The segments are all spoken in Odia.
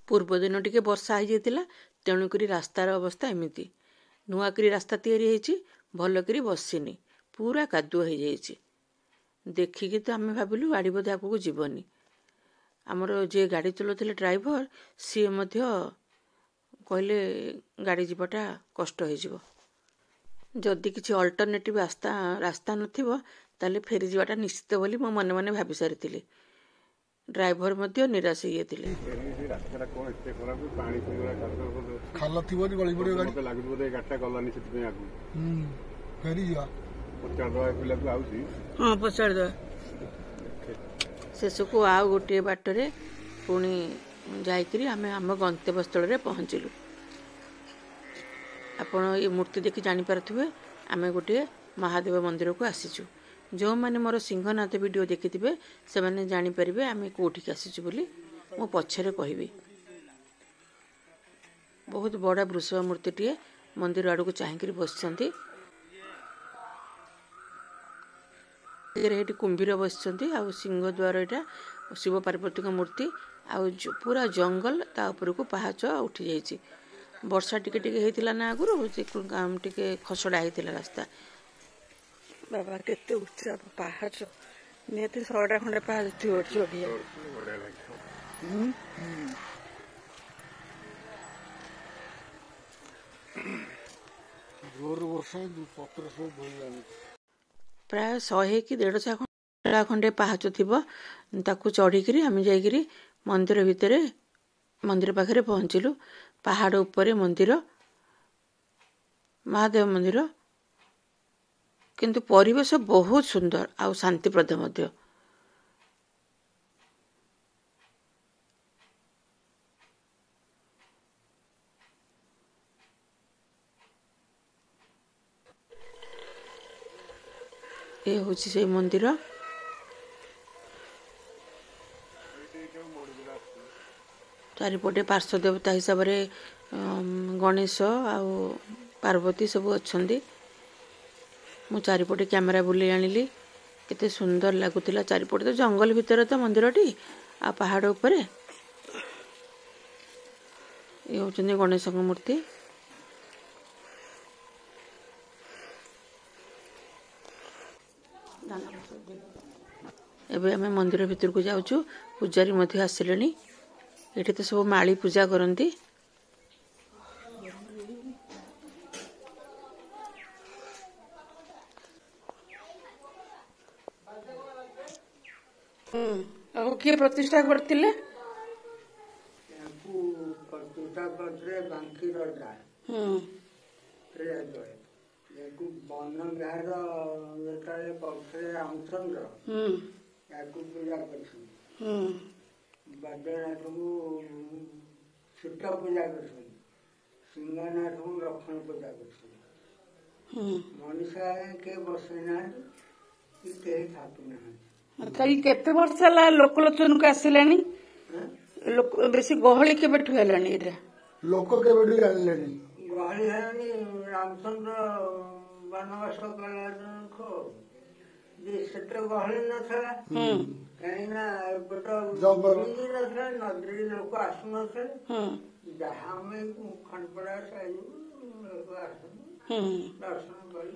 पूर्व दिन टिके वर्षा हो जाता तेणुक रास्तार अवस्था एमती नुआकरी रास्ता तैयारी भलकरी बसनी पूरा कादुआ हो जाए देखिकी तो आम भाविलु गाड़ी बोधे आगू जीवनी आमर जे गाड़ी चलाउथिले ड्राइवर सी कहले गाड़ी जीवटा कष्ट हो जदि किसी अल्टरनेटिव रास्ता नथिबो ताले फेरी जीवाटा निश्चित बोली मो मने मने भाबी सारिथिले ड्राइवर मध्य निराश हो जाते शेष को आउ गोटे बाटरे पुणी जाइकरी आमे आम गंतव्य स्थल रे पहुँचलु। आपण ये मूर्ति देखि जानी पारथुवे आमे गोटे महादेव मंदिर को आसीचु। जो माने मोर सिंहनाथ वीडियो देखिथिबे से माने जानी परिबे आमे कोठी आसीचु बोली मो पछरे कहबी। बहुत बड़ा वृषभ मूर्तिटीए मंदिर आड़ को चाहिए बसचंती कुंभीर बसचंती आ सिंह द्वार यहाँ शिव पार्वती मूर्ति आ पूरा जंगल ता ऊपर को पहाच उठी जाइए वर्षा टिके टिके होइतिला ना आगुरु टिके खसड़ा होइतिला रास्ता बाबा केते उच्चा पहाच नियति 100टा खंडे पहाच थियो चढ़िया जोर वर्षा पत्र सब बोल प्राय 100 कि 150 खंडे पहाच थिबो ताकू चढ़ी आम जाइकरी मंदिर भितर मंदिर पाखरे पहुँचलु। पहाड़ उपरे मंदिर महादेव मंदिर किंतु परिवेश बहुत सुंदर आ शांतिप्रद मध्य ये हूँ से मंदिर चारिपटे पार्श्व देवता हिसाब से गणेश आ पार्वती सब अच्छा मु चारिपटे कैमेरा बुले आनिली केते सुंदर लगुला चारिपटे तो जंगल भितर तो मंदिरटी आ पहाड़ उपरे ये होचंदी गणेश मूर्ति एबे आमे मंदिर भितर को जाउछु पूजारी मध्य आसिलेनी एठी तो सब माली पूजा करंती किए प्रतिष्ठा करतिले प्रतिष्ठा करते बांकी रजा वन विहार जेतले करते रामचंद्र याकू पूजा करछन बद्रीनाथ को सीत पूजा करछन सिंहनाथ को लक्ष्मण पूजा करछन मनीषा के बसना के थापना कई केते वर्ष ला लोकलोचन को आसिलानी लोक बेसी गहली के बैठु हेलानी एटा लोक के बैठु हेलानी गहली हेलानी रामचंद्र वनवास कला खो जे सेट गहली न थला कहीं ना नदी लोक आसु न थे जहाँ में खंडपड़ा से दर्शन कर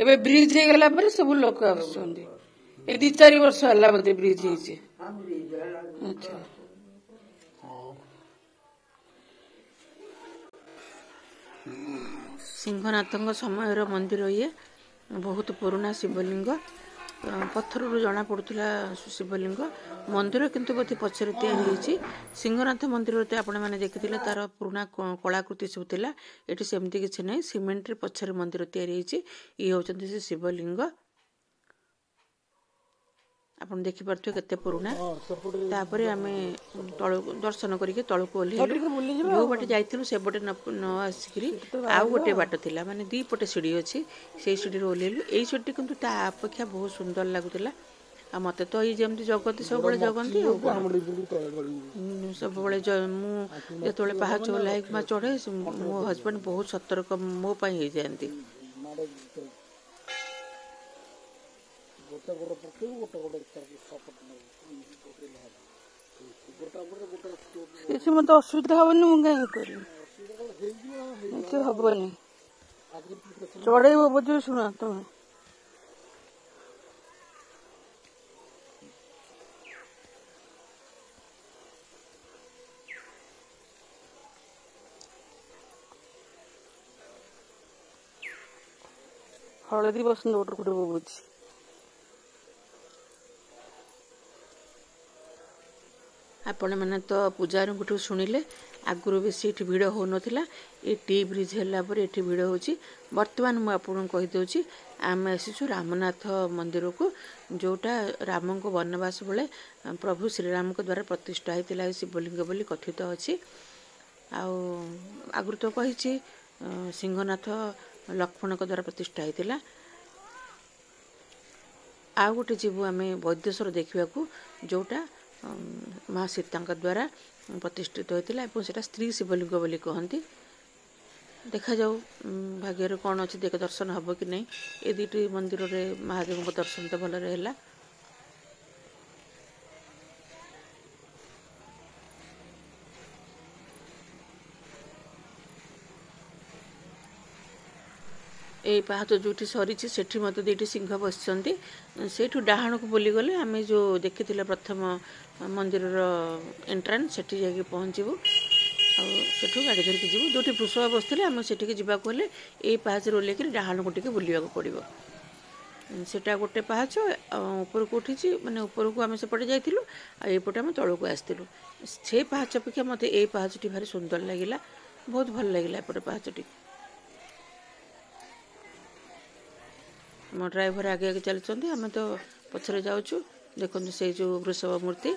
एबे ब्रिज हे गला पर सब लोक आछंदी ए 2-4 वर्ष हल्ला बदे ब्रिज हेचे अच्छा सिंहनाथ समय मंदिर ये बहुत पुराना शिवलिंग पत्थर जना पड़ूला शिवलिंग मंदिर किंतु बोधे पछरे तैयारी सिंहनाथ मंदिर आपण मैंने देखी तार पुराना कलाकृति सब थिला एठी सेमती किछि नै सीमेंट रे पछरे मंदिर तैयारी ये होचंती से शिवलिंग आपण देखि परथु केते पुराना तापरे आमे तळ दर्शन करिके तळ को ओल्हे जो बाटे जाइथिलु से बटे न आसिकरी आ गोटे बाट थिला माने दी पटे सीढ़ी अछि से सीढ़ी रो ओल्हेलु एई सीढ़ी किंतु ता अपेक्षा बहुत सुंदर लागुतिला आ मते तो ई जेमति जगत सब बळे जगंती सब बळे मु जेतोले पहाच लाइक मा चढ़े मो हस्बैंड बहुत सतर्क मो पई हे जानती गोटे गोटे କିଛି ମତେ ଅସୁବିଧା ହବନି, ମୁଁ କାହିଁ କରିବି, କିଛି ହବନି। ଚଢେଇବ ବୋଧେ, ଶୁଣ ତମେ ହଳଦୀ ବସନ୍ତ ଗୋଟେ ଗୋଟେ ବୋବୁଛି। ଆପଣମାନେ ତ ପୂଜାରୀଙ୍କଠୁ ଶୁଣିଲେ ଆଗରୁ ବେଶୀ ଏଠି ଭିଡ଼ ହେଉନଥିଲା। ଏ ଟି ବ୍ରିଜ୍ ହେଲା ପରେ ଏଠି ଭିଡ଼ ହେଉଛି। ବର୍ତ୍ତମାନ ମୁଁ ଆପଣଙ୍କୁ କହିଦେଉଛି, ଆମେ ଆସିଛୁ ରାମନାଥ ମନ୍ଦିରକୁ, ଯେଉଁଟା ରାମଙ୍କ ବନବାସ ବେଳେ ପ୍ରଭୁ ଶ୍ରୀରାମଙ୍କ ଦ୍ୱାରା ପ୍ରତିଷ୍ଠା ହୋଇଥିଲା ଶିବଲିଙ୍ଗ ବୋଲି କଥିତ ଅଛି। ଆଉ ଆଗରୁ ତ କହିଛି ସିଂହନାଥ ଲକ୍ଷ୍ମଣଙ୍କ ଦ୍ୱାରା ପ୍ରତିଷ୍ଠା ହୋଇଥିଲା। ଆଉ ଗୋଟେ ଯିବୁ ଆମେ ବୈଦ୍ୟେଶ୍ୱର ଦେଖିବାକୁ, ଯେଉଁଟା ମା ସୀତାଙ୍କ ଦ୍ୱାରା ପ୍ରତିଷ୍ଠିତ ହୋଇଥିଲା ଏବଂ ସେଇଟା ସ୍ତ୍ରୀ ଶିବଲିଙ୍ଗ ବୋଲି କହନ୍ତି। ଦେଖାଯାଉ ଭାଗ୍ୟରେ କ'ଣ ଅଛି, ଦର୍ଶନ ହେବ କି ନାହିଁ। ଏ ଦୁଇଟି ମନ୍ଦିରରେ ମହାଦେବଙ୍କ ଦର୍ଶନ ତ ଭଲରେ ହେଲା। এই ପାହାଚ ଯେଉଁଠି ସରିଛି ସେଠି ମଧ୍ୟ ଦୁଇଟି ସିଂହ ବସିଛନ୍ତି। ସେଇଠୁ ଡାହାଣକୁ ବୁଲିଗଲେ ଆମେ ଯେଉଁ ଦେଖିଥିଲେ ପ୍ରଥମ ମନ୍ଦିରର ଏଣ୍ଟ୍ରାନ୍ସ, ସେଠି ଯାଇକି ପହଞ୍ଚିବୁ। ଆଉ ସେଠୁ ଗାଡ଼ି ଧରିକି ଯିବୁ। ଯେଉଁଠି ବୃଷଭ ବସିଥିଲେ ଆମେ ସେଠିକି ଯିବାକୁ ହେଲେ ଏଇ ପାହାଚରେ ଓହ୍ଲେଇକିରି ଡାହାଣକୁ ଟିକେ ବୁଲିବାକୁ ପଡ଼ିବ। ସେଟା ଗୋଟେ ପାହାଚ ଉପରକୁ ଉଠିଛି, ମାନେ ଉପରକୁ ଆମେ ସେପଟେ ଯାଇଥିଲୁ, ଆଉ ଏଇପଟେ ଆମେ ତଳକୁ ଆସିଥିଲୁ। ସେ ପାହାଚ ଅପେକ୍ଷା ମୋତେ ଏଇ ପାହାଚଟି ଭାରି ସୁନ୍ଦର ଲାଗିଲା, ବହୁତ ଭଲ ଲାଗିଲା ଏପଟେ ପାହାଚଟି। ମୋ ଡ୍ରାଇଭର ଆଗେ ଆଗେ ଚାଲିଛନ୍ତି, ଆମେ ତ ପଛରେ ଯାଉଛୁ। ଦେଖନ୍ତୁ ସେଇ ଯେଉଁ ବୃଷଭ ମୂର୍ତ୍ତି,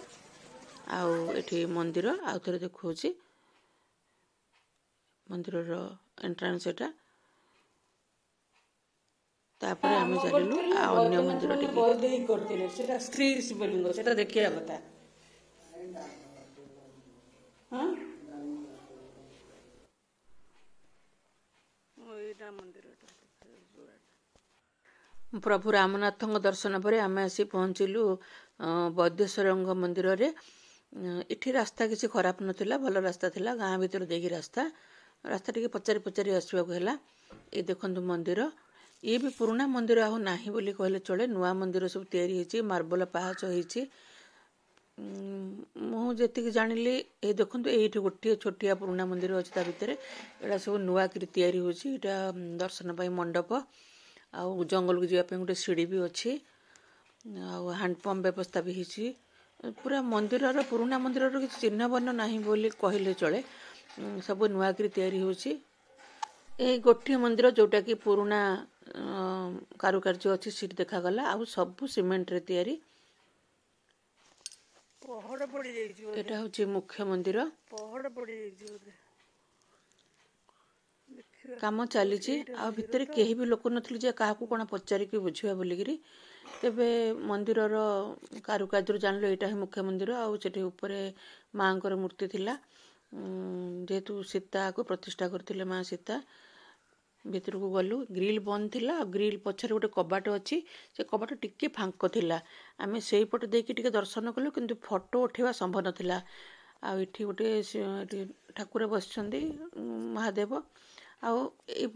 ଆଉ ଏଠି ମନ୍ଦିର ଆଉ ଥରେ ଦେଖାଉଛି, ମନ୍ଦିରର ଏଣ୍ଟ୍ରାନ୍ସ ଏଟା। ତାପରେ ଆମେ ଚାଲିଲୁ ଆଉ ଅନ୍ୟ ମନ୍ଦିର ଟିକେ। ସେଟା ସ୍ତ୍ରୀ ଶିବଲିଙ୍ଗ, ସେଟା ଦେଖିବା କଥା। ପ୍ରଭୁ ରାମନାଥଙ୍କ ଦର୍ଶନ ପରେ ଆମେ ଆସି ପହଞ୍ଚିଲୁ ବୈଦ୍ୟେଶ୍ୱରଙ୍କ ମନ୍ଦିରରେ। ଏଠି ରାସ୍ତା କିଛି ଖରାପ ନଥିଲା, ଭଲ ରାସ୍ତା ଥିଲା, ଗାଁ ଭିତରେ ଦେଇକି ରାସ୍ତା ଟିକେ ପଚାରି ପଚାରି ଆସିବାକୁ ହେଲା। ଏ ଦେଖନ୍ତୁ ମନ୍ଦିର, ଇଏ ବି ପୁରୁଣା ମନ୍ଦିର ଆଉ ନାହିଁ ବୋଲି କହିଲେ ଚଳେ। ନୂଆ ମନ୍ଦିର ସବୁ ତିଆରି ହେଇଛି, ମାର୍ବଲ ପାହାଚ ହେଇଛି। ମୁଁ ଯେତିକି ଜାଣିଲି, ଏଇ ଦେଖନ୍ତୁ ଏଇଠି ଗୋଟିଏ ଛୋଟିଆ ପୁରୁଣା ମନ୍ଦିର ଅଛି, ତା ଭିତରେ ଏଇଟା ସବୁ ନୂଆକିରି ତିଆରି ହେଉଛି। ଏଇଟା ଦର୍ଶନ ପାଇଁ ମଣ୍ଡପ, ଆଉ ଜଙ୍ଗଲକୁ ଯିବା ପାଇଁ ଗୋଟେ ସିଡ଼ି ବି ଅଛି, ଆଉ ହ୍ୟାଣ୍ଡପମ୍ପ ବ୍ୟବସ୍ଥା ବି ହେଇଛି। ପୁରା ମନ୍ଦିରର, ପୁରୁଣା ମନ୍ଦିରର କିଛି ଚିହ୍ନ ବର୍ଣ୍ଣ ନାହିଁ ବୋଲି କହିଲେ ଚଳେ, ସବୁ ନୂଆକିରି ତିଆରି ହେଉଛି। ଏଇ ଗୋଟିଏ ମନ୍ଦିର ଯେଉଁଟାକି ପୁରୁଣା କାରୁକାର୍ଯ୍ୟ ଅଛି ସେଠି ଦେଖାଗଲା, ଆଉ ସବୁ ସିମେଣ୍ଟରେ ତିଆରି। ଏଟା ହେଉଛି ମୁଖ୍ୟ ମନ୍ଦିର, କାମ ଚାଲିଛି। ଆଉ ଭିତରେ କେହି ବି ଲୋକ ନଥିଲେ ଯେ କାହାକୁ କ'ଣ ପଚାରିକି ବୁଝିବା ବୋଲିକିରି। ତେବେ ମନ୍ଦିରର କାରୁକାର୍ଯ୍ୟରୁ ଜାଣିଲୁ ଏଇଟା ହିଁ ମୁଖ୍ୟ ମନ୍ଦିର। ଆଉ ସେଠି ଉପରେ ମାଙ୍କର ମୂର୍ତ୍ତି ଥିଲା, ଯେହେତୁ ସୀତାକୁ ପ୍ରତିଷ୍ଠା କରିଥିଲେ ମା ସୀତା। ଭିତରକୁ ଗଲୁ, ଗ୍ରିଲ୍ ବନ୍ଦ ଥିଲା, ଆଉ ଗ୍ରିଲ୍ ପଛରେ ଗୋଟେ କବାଟ ଅଛି, ସେ କବାଟ ଟିକେ ଫାଙ୍କ ଥିଲା। ଆମେ ସେଇପଟେ ଦେଇକି ଟିକେ ଦର୍ଶନ କଲୁ, କିନ୍ତୁ ଫଟୋ ଉଠାଇବା ସମ୍ଭବ ନଥିଲା। ଆଉ ଏଠି ଗୋଟେ ଠାକୁର ବସିଛନ୍ତି, ମହାଦେବ। ଆଉ ଏଇ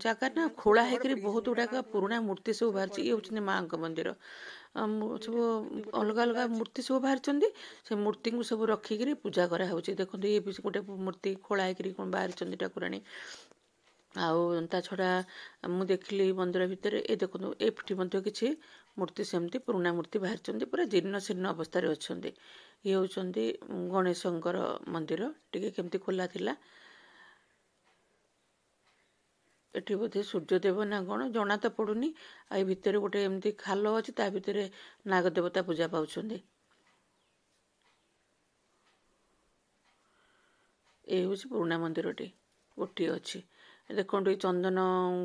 ଜାଗା ନା ଖୋଳା ହେଇକରି ବହୁତ ଗୁଡ଼ାକ ପୁରୁଣା ମୂର୍ତ୍ତି ସବୁ ବାହାରିଛି। ଇଏ ହେଉଛନ୍ତି ମାଙ୍କ ମନ୍ଦିର, ସବୁ ଅଲଗା ଅଲଗା ମୂର୍ତ୍ତି ସବୁ ବାହାରିଛନ୍ତି। ସେ ମୂର୍ତ୍ତିଙ୍କୁ ସବୁ ରଖିକିରି ପୂଜା କରାହେଉଛି। ଦେଖନ୍ତୁ ଇଏ ବି ଗୋଟେ ମୂର୍ତ୍ତି ଖୋଳା ହେଇକରି କ'ଣ ବାହାରିଛନ୍ତି ଠାକୁରାଣୀ। ଆଉ ତା ଛଡ଼ା ମୁଁ ଦେଖିଲି ମନ୍ଦିର ଭିତରେ, ଏ ଦେଖନ୍ତୁ ଏଠି ମଧ୍ୟ କିଛି ମୂର୍ତ୍ତି ସେମିତି ପୁରୁଣା ମୂର୍ତ୍ତି ବାହାରିଛନ୍ତି, ପୁରା ଜୀର୍ଣ୍ଣ ଶୀର୍ଣ୍ଣ ଅବସ୍ଥାରେ ଅଛନ୍ତି। ଇଏ ହେଉଛନ୍ତି ଗଣେଶଙ୍କର ମନ୍ଦିର, ଟିକେ କେମିତି ଖୋଲା ଥିଲା। ଏଠି ବୋଧେ ସୂର୍ଯ୍ୟଦେବ ନା କ'ଣ ଜଣା ତ ପଡ଼ୁନି। ଆଉ ଏ ଭିତରେ ଗୋଟେ ଏମିତି ଖାଲ ଅଛି, ତା ଭିତରେ ନାଗଦେବତା ପୂଜା ପାଉଛନ୍ତି। ଏ ହେଉଛି ପୁରୁଣା ମନ୍ଦିରଟି, ଗୋଟିଏ ଅଛି। ଦେଖନ୍ତୁ ଏଇ ଚନ୍ଦନ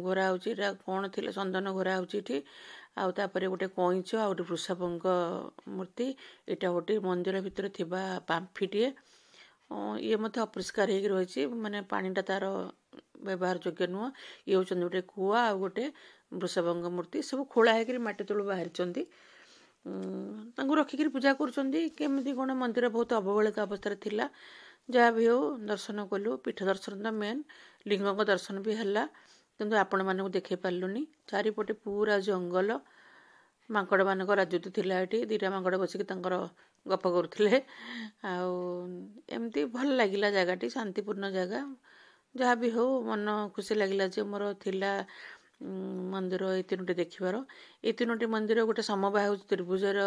ଘୋରା ହେଉଛି, ଏଇଟା କ'ଣ ଥିଲା, ଚନ୍ଦନ ଘୋରା ହେଉଛି ଏଠି। ଆଉ ତାପରେ ଗୋଟେ କଇଁଚ ଆଉ ଗୋଟେ ବୃଷଭଙ୍କ ମୂର୍ତ୍ତି। ଏଇଟା ଗୋଟେ ମନ୍ଦିର ଭିତରେ ଥିବା ପାମ୍ପିଟିଏ। ଇଏ ମଧ୍ୟ ଅପରିଷ୍କାର ହେଇକି ରହିଛି, ମାନେ ପାଣିଟା ତାର ବ୍ୟବହାର ଯୋଗ୍ୟ ନୁହଁ। ଇଏ ହେଉଛନ୍ତି ଗୋଟେ କୁଆ ଆଉ ଗୋଟେ ବୃଷଭଙ୍କ ମୂର୍ତ୍ତି, ସବୁ ଖୋଳା ହେଇକରି ମାଟି ତଳୁ ବାହାରିଛନ୍ତି। ତାଙ୍କୁ ରଖିକିରି ପୂଜା କରୁଛନ୍ତି। କେମିତି କ'ଣ ମନ୍ଦିର ବହୁତ ଅବହେଳିତ ଅବସ୍ଥାରେ ଥିଲା, ଯାହା ବି ହଉ ଦର୍ଶନ କଲୁ। ପୀଠ ଦର୍ଶନ ତ ମେନ୍, ଲିଙ୍ଗଙ୍କ ଦର୍ଶନ ବି ହେଲା, କିନ୍ତୁ ଆପଣମାନଙ୍କୁ ଦେଖାଇ ପାରିଲୁନି। ଚାରିପଟେ ପୁରା ଜଙ୍ଗଲ, ମାଙ୍କଡ଼ମାନଙ୍କ ରାଜୁତି ଥିଲା ଏଠି। ଦୁଇଟା ମାଙ୍କଡ଼ ବସିକି ତାଙ୍କର ଗପ କରୁଥିଲେ। ଆଉ ଏମିତି ଭଲ ଲାଗିଲା ଜାଗାଟି, ଶାନ୍ତିପୂର୍ଣ୍ଣ ଜାଗା। ଯାହା ବି ହଉ ମନ ଖୁସି ଲାଗିଲା ଯେ ମୋର ଥିଲା ମନ୍ଦିର ଏଇ ତିନୋଟି ଦେଖିବାର। ଏଇ ତିନୋଟି ମନ୍ଦିର ଗୋଟେ ସମବାୟ ତ୍ରିଭୁଜର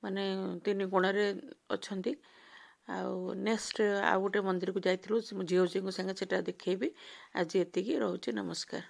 ମାନେ ତିନି କୋଣରେ ଅଛନ୍ତି। ଆଉ ନେକ୍ସଟ ଆଉ ଗୋଟେ ମନ୍ଦିରକୁ ଯାଇଥିଲୁ ଝିଅଝିଅଙ୍କ ସାଙ୍ଗେ, ସେଟା ଦେଖେଇବି। ଆଜି ଏତିକି, ରହୁଛି, ନମସ୍କାର।